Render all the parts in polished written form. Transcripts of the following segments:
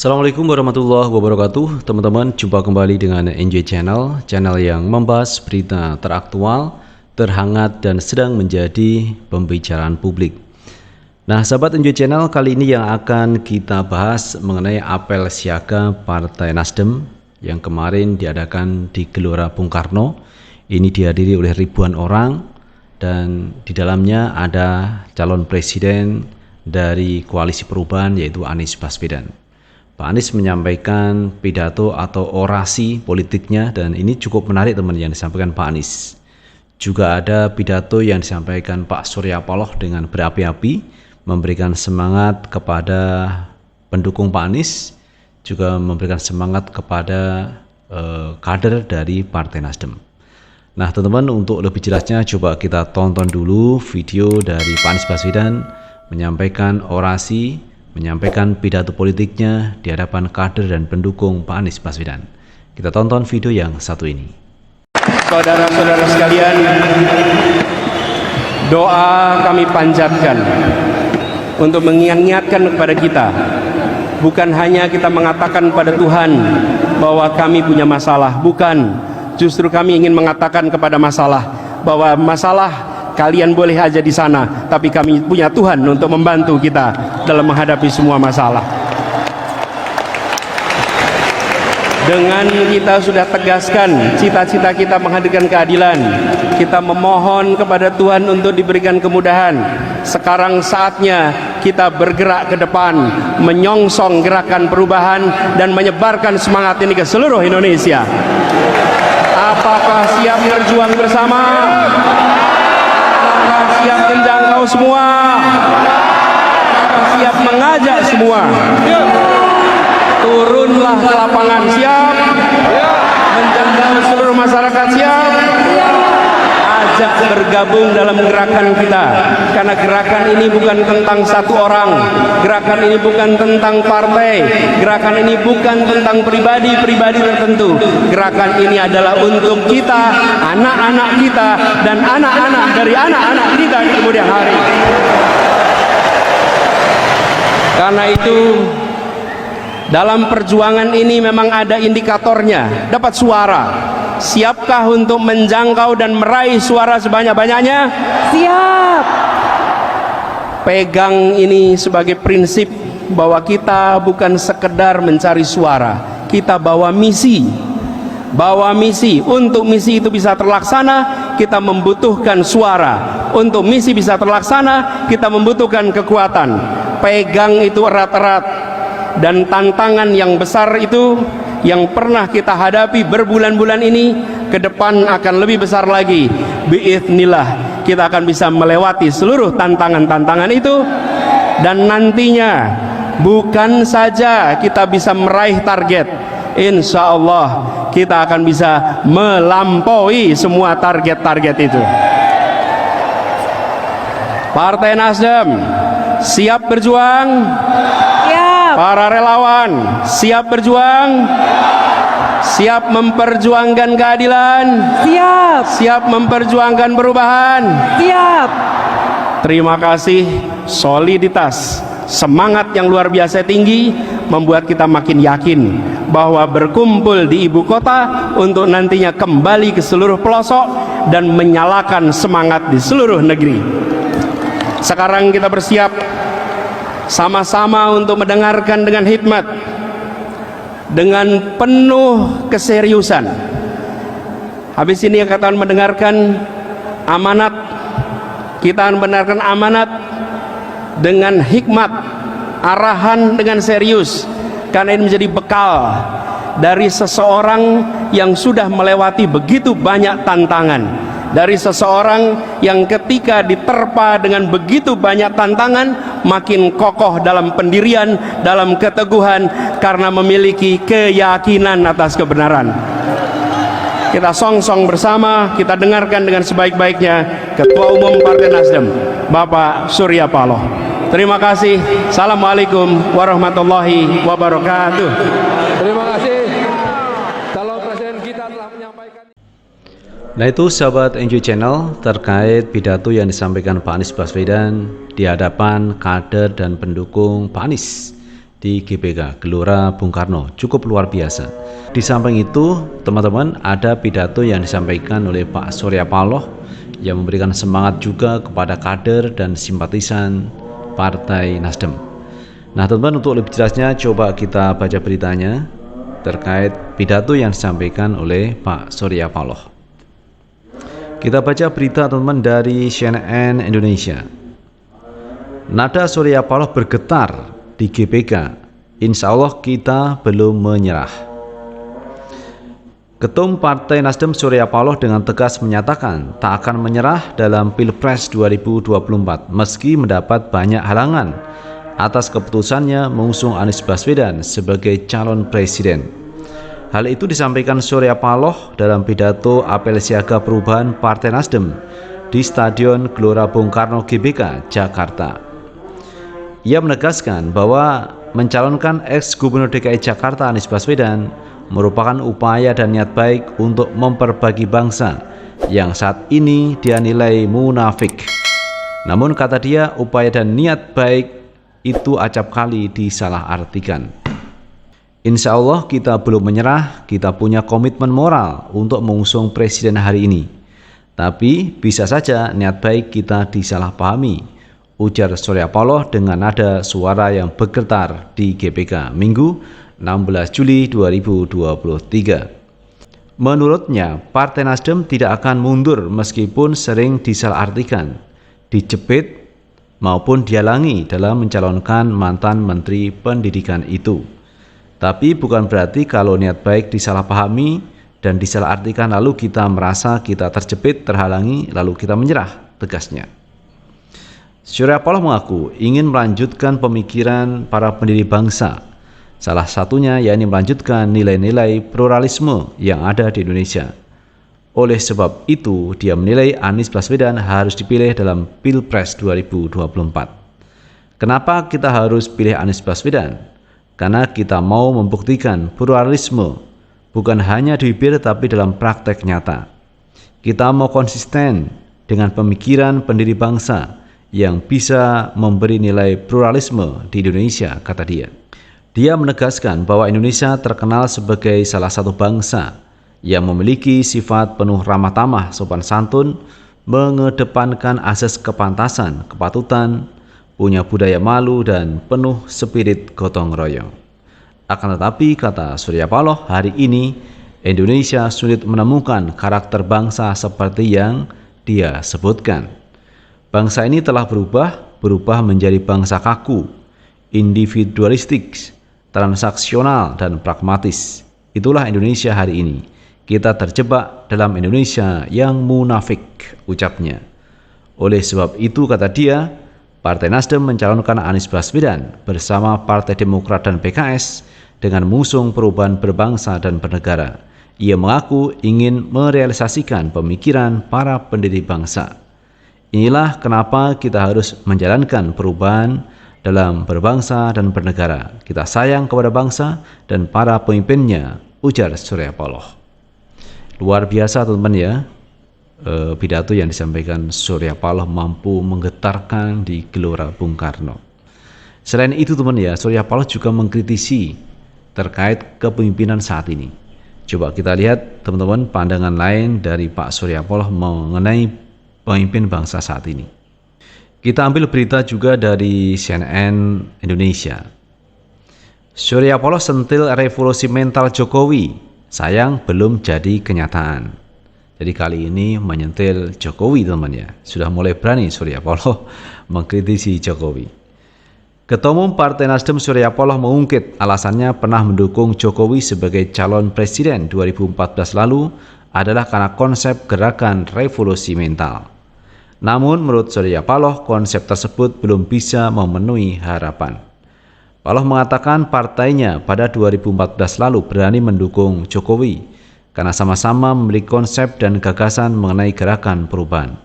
Assalamualaikum warahmatullahi wabarakatuh. Teman-teman, jumpa kembali dengan NJ Channel, channel yang membahas berita teraktual, terhangat dan sedang menjadi pembicaraan publik. Nah, sahabat NJ Channel, kali ini yang akan kita bahas mengenai apel siaga Partai Nasdem yang kemarin diadakan di Gelora Bung Karno. Ini dihadiri oleh ribuan orang dan di dalamnya ada calon presiden dari Koalisi Perubahan yaitu Anies Baswedan. Pak Anies menyampaikan pidato atau orasi politiknya dan ini cukup menarik teman yang disampaikan Pak Anies. Juga ada pidato yang disampaikan Pak Surya Paloh dengan berapi-api memberikan semangat kepada pendukung Pak Anies, juga memberikan semangat kepada kader dari Partai Nasdem. Nah teman-teman, untuk lebih jelasnya coba kita tonton dulu video dari Pak Anies Baswedan menyampaikan orasi, menyampaikan pidato politiknya di hadapan kader dan pendukung Pak Anies Baswedan. Kita tonton video yang satu ini. Saudara-saudara sekalian, doa kami panjatkan untuk mengingatkan kepada kita, bukan hanya kita mengatakan pada Tuhan bahwa kami punya masalah, bukan, justru kami ingin mengatakan kepada masalah bahwa masalah kalian boleh aja di sana, tapi kami punya Tuhan untuk membantu kita dalam menghadapi semua masalah. Dengan kita sudah tegaskan cita-cita kita menghadirkan keadilan, kita memohon kepada Tuhan untuk diberikan kemudahan. Sekarang saatnya kita bergerak ke depan, menyongsong gerakan perubahan dan menyebarkan semangat ini ke seluruh Indonesia. Apakah siap berjuang bersama? Siap menjangkau semua, siap mengajak semua, turunlah ke lapangan, siap menjangkau seluruh masyarakat, siap ajak bergabung dalam gerakan kita, karena gerakan ini bukan tentang satu orang, gerakan ini bukan tentang partai, gerakan ini bukan tentang pribadi-pribadi tertentu, gerakan ini adalah untuk kita, anak-anak kita dan anak-anak dari anak-anak kita di kemudian hari. Karena itu dalam perjuangan ini memang ada indikatornya, dapat suara. Siapkah untuk menjangkau dan meraih suara sebanyak-banyaknya? Siap. Pegang ini sebagai prinsip bahwa kita bukan sekedar mencari suara, kita bawa misi. Bawa misi. Untuk misi itu bisa terlaksana, kita membutuhkan suara. Untuk misi bisa terlaksana, kita membutuhkan kekuatan. Pegang itu erat-erat. Dan tantangan yang besar itu yang pernah kita hadapi berbulan-bulan ini, ke depan akan lebih besar lagi. Biiznillah kita akan bisa melewati seluruh tantangan-tantangan itu, dan nantinya bukan saja kita bisa meraih target, insya Allah kita akan bisa melampaui semua target-target itu. Partai Nasdem siap berjuang. Para relawan siap berjuang, siap memperjuangkan keadilan, siap memperjuangkan perubahan, siap. Terima kasih. Soliditas, semangat yang luar biasa tinggi membuat kita makin yakin bahwa berkumpul di ibu kota untuk nantinya kembali ke seluruh pelosok dan menyalakan semangat di seluruh negeri. Sekarang kita bersiap sama-sama untuk mendengarkan dengan hikmat, dengan penuh keseriusan. Habis ini kita akan mendengarkan amanat, kita akan mendengarkan amanat dengan hikmat, arahan dengan serius, karena ini menjadi bekal dari seseorang yang sudah melewati begitu banyak tantangan, dari seseorang yang ketika diterpa dengan begitu banyak tantangan makin kokoh dalam pendirian, dalam keteguhan, karena memiliki keyakinan atas kebenaran. Kita song-song bersama, kita dengarkan dengan sebaik-baiknya Ketua Umum Partai Nasdem, Bapak Surya Paloh. Terima kasih. Assalamualaikum warahmatullahi wabarakatuh. Terima kasih. Calon Presiden kita telah menyampaikan. Nah itu sahabat NJ Channel terkait pidato yang disampaikan Pak Anies Baswedan di hadapan kader dan pendukung Pak Anies di GBK, Gelora Bung Karno, cukup luar biasa. Di samping itu, teman-teman, ada pidato yang disampaikan oleh Pak Surya Paloh yang memberikan semangat juga kepada kader dan simpatisan Partai Nasdem. Nah, teman-teman, untuk lebih jelasnya coba kita baca beritanya terkait pidato yang disampaikan oleh Pak Surya Paloh. Kita baca berita, teman-teman, dari CNN Indonesia. Nada Surya Paloh bergetar di GBK. Insya Allah kita belum menyerah. Ketum Partai Nasdem Surya Paloh dengan tegas menyatakan tak akan menyerah dalam Pilpres 2024 meski mendapat banyak halangan atas keputusannya mengusung Anies Baswedan sebagai calon presiden. Hal itu disampaikan Surya Paloh dalam pidato apel siaga perubahan Partai Nasdem di Stadion Gelora Bung Karno GBK, Jakarta. Ia menegaskan bahwa mencalonkan ex-Gubernur DKI Jakarta Anies Baswedan merupakan upaya dan niat baik untuk memperbaiki bangsa yang saat ini dia nilai munafik. Namun kata dia, upaya dan niat baik itu acap kali disalahartikan. Insya Allah kita belum menyerah, kita punya komitmen moral untuk mengusung presiden hari ini. Tapi bisa saja niat baik kita disalahpahami, ujar Surya Paloh dengan nada suara yang bergetar di GBK Minggu 16 Juli 2023. Menurutnya, Partai Nasdem tidak akan mundur meskipun sering disalahartikan, dijepit maupun dihalangi dalam mencalonkan mantan Menteri Pendidikan itu. Tapi bukan berarti kalau niat baik disalahpahami dan disalahartikan lalu kita merasa kita terjepit, terhalangi, lalu kita menyerah, tegasnya. Surya Paloh mengaku ingin melanjutkan pemikiran para pendiri bangsa, salah satunya yakni melanjutkan nilai-nilai pluralisme yang ada di Indonesia. Oleh sebab itu, dia menilai Anies Baswedan harus dipilih dalam Pilpres 2024. Kenapa kita harus pilih Anies Baswedan? Karena kita mau membuktikan pluralisme bukan hanya di bibir tapi dalam praktek nyata. Kita mau konsisten dengan pemikiran pendiri bangsa yang bisa memberi nilai pluralisme di Indonesia, kata dia. Dia menegaskan bahwa Indonesia terkenal sebagai salah satu bangsa yang memiliki sifat penuh ramah tamah, sopan santun, mengedepankan asas kepantasan, kepatutan, punya budaya malu dan penuh spirit gotong royong. Akan tetapi, kata Surya Paloh, hari ini Indonesia sulit menemukan karakter bangsa seperti yang dia sebutkan. Bangsa ini telah berubah menjadi bangsa kaku, individualistik, transaksional dan pragmatis. Itulah Indonesia hari ini. Kita terjebak dalam Indonesia yang munafik, ucapnya. Oleh sebab itu, kata dia, Partai Nasdem mencalonkan Anies Baswedan bersama Partai Demokrat dan PKS dengan mengusung perubahan berbangsa dan bernegara. Ia mengaku ingin merealisasikan pemikiran para pendiri bangsa. Inilah kenapa kita harus menjalankan perubahan dalam berbangsa dan bernegara. Kita sayang kepada bangsa dan para pemimpinnya, ujar Surya Paloh. Luar biasa, teman-teman ya. Pidato yang disampaikan Surya Paloh mampu menggetarkan di Gelora Bung Karno. Selain itu, teman ya, Surya Paloh juga mengkritisi terkait kepemimpinan saat ini. Coba kita lihat, teman-teman, pandangan lain dari Pak Surya Paloh mengenai pemimpin bangsa saat ini. Kita ambil berita juga dari CNN Indonesia. Surya Paloh sentil revolusi mental Jokowi, sayang belum jadi kenyataan. Jadi kali ini menyentil Jokowi, teman ya. Sudah mulai berani Surya Paloh mengkritisi Jokowi. Ketua Umum Partai Nasdem Surya Paloh mengungkit alasannya pernah mendukung Jokowi sebagai calon presiden 2014 lalu adalah karena konsep gerakan revolusi mental. Namun menurut Surya Paloh, konsep tersebut belum bisa memenuhi harapan. Paloh mengatakan partainya pada 2014 lalu berani mendukung Jokowi karena sama-sama memiliki konsep dan gagasan mengenai gerakan perubahan.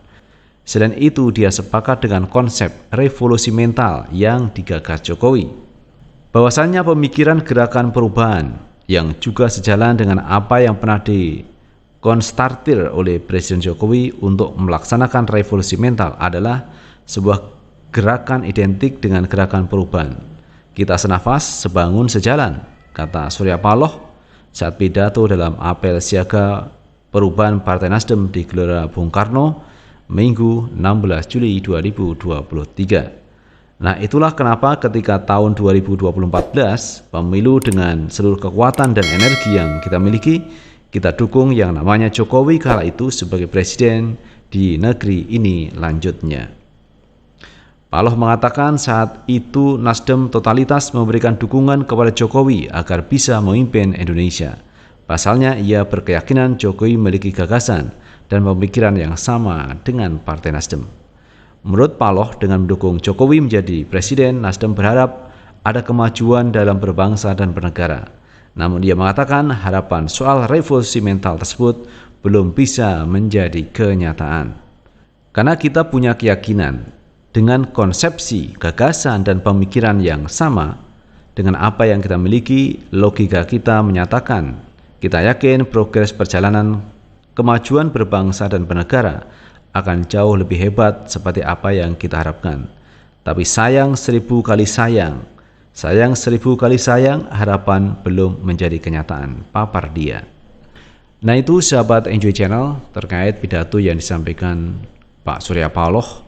Selain itu, dia sepakat dengan konsep revolusi mental yang digagas Jokowi. Bahwasannya pemikiran gerakan perubahan yang juga sejalan dengan apa yang pernah dikonstatir oleh Presiden Jokowi untuk melaksanakan revolusi mental adalah sebuah gerakan identik dengan gerakan perubahan. Kita senafas, sebangun, sejalan, kata Surya Paloh saat pidato dalam apel siaga perubahan Partai Nasdem di Gelora Bung Karno, Minggu 16 Juli 2023. Nah, itulah kenapa ketika tahun 2024 pemilu dengan seluruh kekuatan dan energi yang kita miliki, kita dukung yang namanya Jokowi kala itu sebagai presiden di negeri ini lanjutnya. Paloh mengatakan saat itu Nasdem totalitas memberikan dukungan kepada Jokowi agar bisa memimpin Indonesia. Pasalnya ia berkeyakinan Jokowi memiliki gagasan dan pemikiran yang sama dengan Partai Nasdem. Menurut Paloh, dengan mendukung Jokowi menjadi presiden, Nasdem berharap ada kemajuan dalam berbangsa dan bernegara. Namun ia mengatakan harapan soal revolusi mental tersebut belum bisa menjadi kenyataan. Karena kita punya keyakinan dengan konsepsi, gagasan, dan pemikiran yang sama dengan apa yang kita miliki, logika kita menyatakan kita yakin progres perjalanan kemajuan berbangsa dan bernegara akan jauh lebih hebat seperti apa yang kita harapkan. Tapi sayang 1000 kali sayang, sayang 1000 kali sayang, harapan belum menjadi kenyataan, papar dia. Nah, itu sahabat Enjoy Channel terkait pidato yang disampaikan Pak Surya Paloh.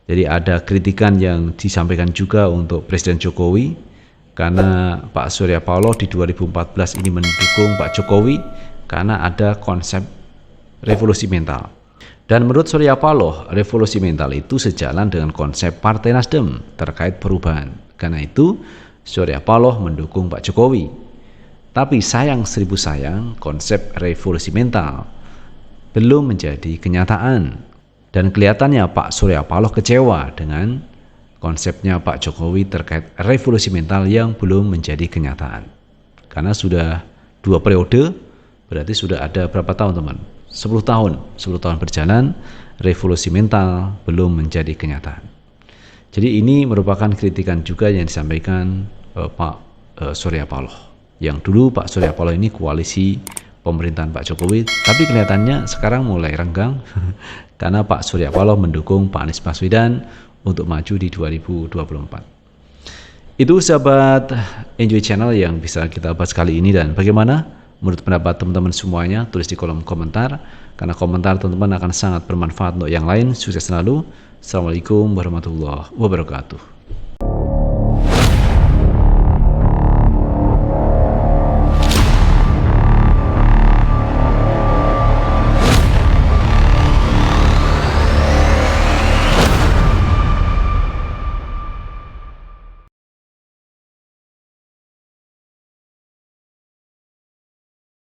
Jadi ada kritikan yang disampaikan juga untuk Presiden Jokowi karena Pak Surya Paloh di 2014 ini mendukung Pak Jokowi karena ada konsep revolusi mental. Dan menurut Surya Paloh, revolusi mental itu sejalan dengan konsep Partai Nasdem terkait perubahan. Karena itu Surya Paloh mendukung Pak Jokowi. Tapi sayang 1000 sayang, konsep revolusi mental belum menjadi kenyataan. Dan kelihatannya Pak Surya Paloh kecewa dengan konsepnya Pak Jokowi terkait revolusi mental yang belum menjadi kenyataan. Karena sudah 2 periode, berarti sudah ada berapa tahun teman? 10 tahun berjalan, revolusi mental belum menjadi kenyataan. Jadi ini merupakan kritikan juga yang disampaikan Pak Surya Paloh. Yang dulu Pak Surya Paloh ini koalisi pemerintahan Pak Jokowi, tapi kelihatannya sekarang mulai renggang karena Pak Surya Paloh mendukung Pak Anies Baswedan untuk maju di 2024. Itu sahabat Enjoy Channel yang bisa kita bahas kali ini, dan bagaimana menurut pendapat teman-teman semuanya, tulis di kolom komentar, karena komentar teman-teman akan sangat bermanfaat untuk yang lain. Sukses selalu. Assalamualaikum warahmatullahi wabarakatuh.